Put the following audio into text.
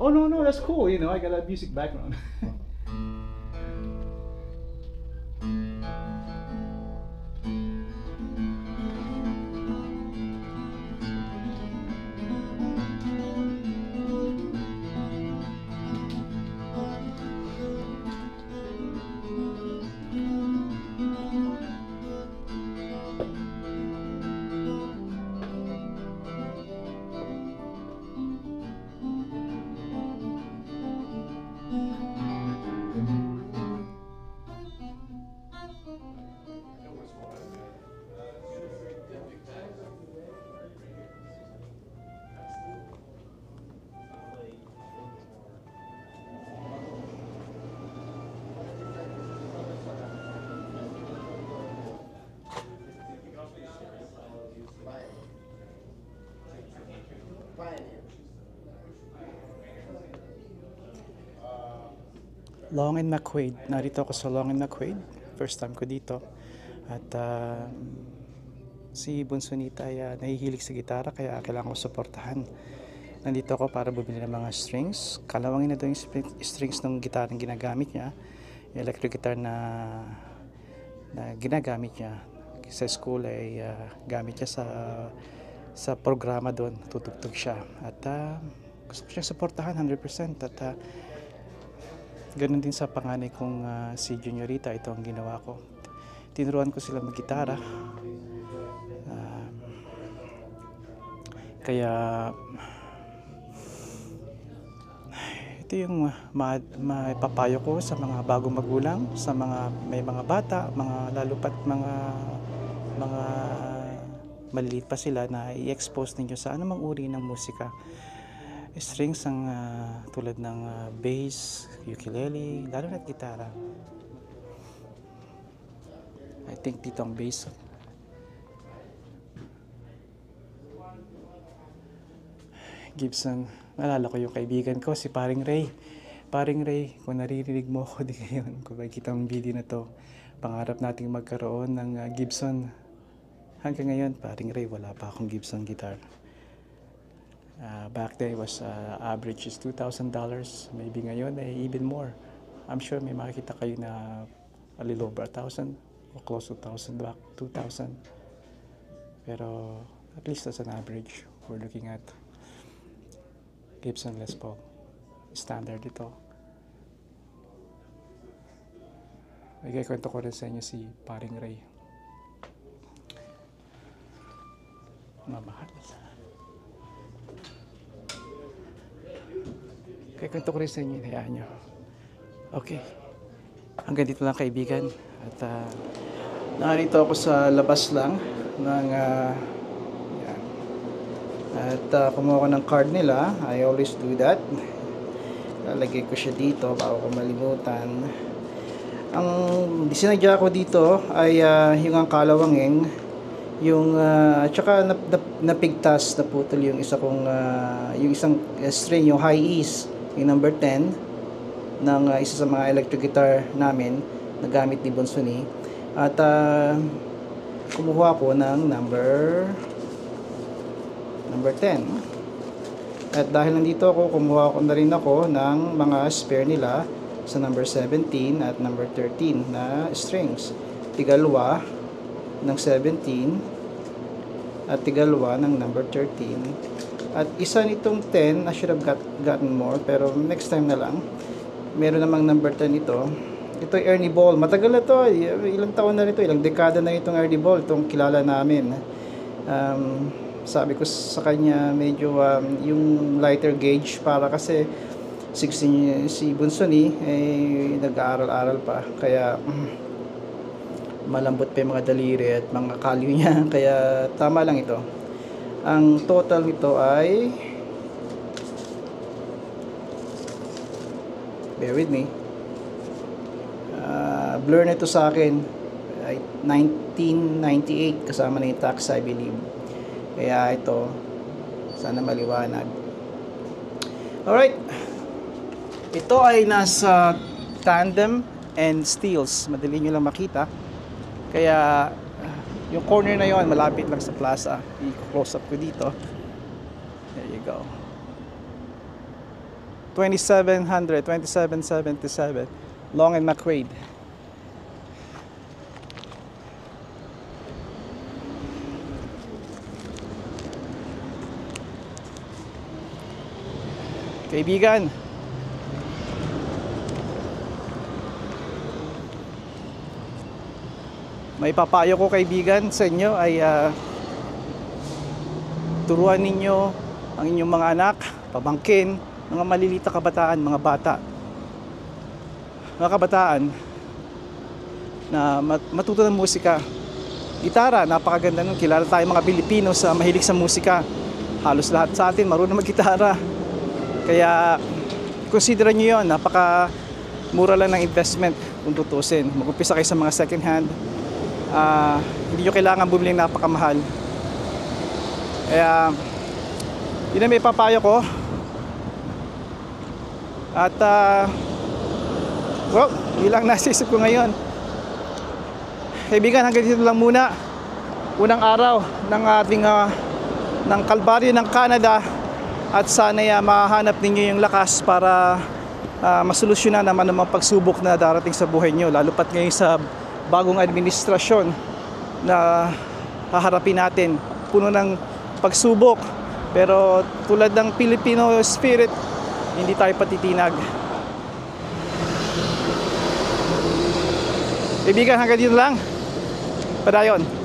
Oh no, no, that's cool. You know, I got a music background. Long and McQuaid. Narito ako sa Long and McQuaid. First time ko dito. At si Bunsonita ay nahihilig sa gitara kaya kailangan ko suportahan. Nandito ako para bumili ng mga strings. Kalawangin na daw yung strings ng gitarang ginagamit niya. Yung electric guitar na ginagamit niya sa school ay gamit niya sa programa doon. Tutugtog siya. At gusto ko siyang suportahan 100%. At ganun din sa panganay kong si Juniorita, ito ang ginawa ko. Tinuruan ko sila mag-gitara. Kaya ito yung maipapayo ko sa mga bagong magulang, sa mga may mga bata, lalo pat mga maliliit pa sila na i-expose ninyo sa anumang uri ng musika. Strings ang tulad ng bass, ukulele, lalo na't gitara. I think dito ang bass. Gibson, naalala ko yung kaibigan ko, si Paring Ray. Paring Ray, kung naririnig mo ako di ngayon, kung makikita ang video na to, pangarap nating magkaroon ng Gibson. Hanggang ngayon, Paring Ray, wala pa akong Gibson guitar. Back then it was average is $2,000, maybe ngayon ay even more. I'm sure may makikita kayo na a little over 1,000 or close to 1,000 back 2,000. Pero at least as an average, we're looking at Gibson Les Paul. Standard ito. May kwento ko rin sa inyo si Paring Ray. Mamahal. Kaya kwento ko rin sa inyo, hayaan nyo. Okay. Hanggang dito lang kaibigan. At narito ako sa labas lang ng yan. At kumuha ko ng card nila. I always do that. Lalagay ko siya dito bago ko malimutan. Ang sinadya ko dito ay yung ang kalawangin, yung at saka napigtas, naputol yung yung isang string, yung high E's, yung number 10 ng isa sa mga electric guitar namin na gamit ni Bonsoni. At kumuha ko ng number 10. At dahil nandito ako, kumuha ko na rin ako ng mga spare nila sa number 17 at number 13 na strings. Tigalwa ng 17 at tigalwa ng number 13. At isa nitong 10, I should have gotten more, pero next time na lang. Meron namang number 10 ito. Ito ay Ernie Ball. Matagal na to. Ilang taon na nito. Ilang dekada na itong Ernie Ball. Itong kilala namin. Sabi ko sa kanya, medyo yung lighter gauge para kasi 16 si Bonsoni nag-aaral-aral pa. Kaya malambot pa yung mga daliri at mga kalyo niya. Kaya tama lang ito. Ang total nito ay, bear with me, blur nito sa akin ay 1998 kasama na yung tax, I believe. Kaya ito, sana maliwanag. Alright, ito ay nasa tandem and steels, madali nyo lang makita. Kaya yung corner na yon malapit lang sa plaza. I-close up ko dito. There you go. 2700, 2777, Long and McQuaid. Kaibigan, may papayo ko kaibigan sa inyo ay turuan ninyo ang inyong mga anak, pamangkin, mga maliliit na kabataan, mga bata. Mga kabataan na matuto ng musika. Gitara, napakaganda nun. Kilala tayo mga Pilipino sa mahilig sa musika. Halos lahat sa atin marunong mag-gitara. Kaya consider nyo yun, napaka mura lang ng investment kung tutusin. Mag-umpisa kayo sa mga second hand. Hindi nyo kailangan bumili ng napakamahal. Kaya yun ang may papayo ko. At well, yun lang nasa isip ko ngayon. Kaibigan, hanggang dito lang muna. Unang araw ng ating ng Kalbaryo ng Canada. At sana'y mahanap ninyo yung lakas para masolusyonan naman ang mga pagsubok na darating sa buhay nyo. Lalo pat ngayon sa bagong administrasyon na haharapin natin. Puno ng pagsubok. Pero tulad ng Filipino spirit, hindi tayo patitinag. Kaibigan, hanggang dito lang. Padayon.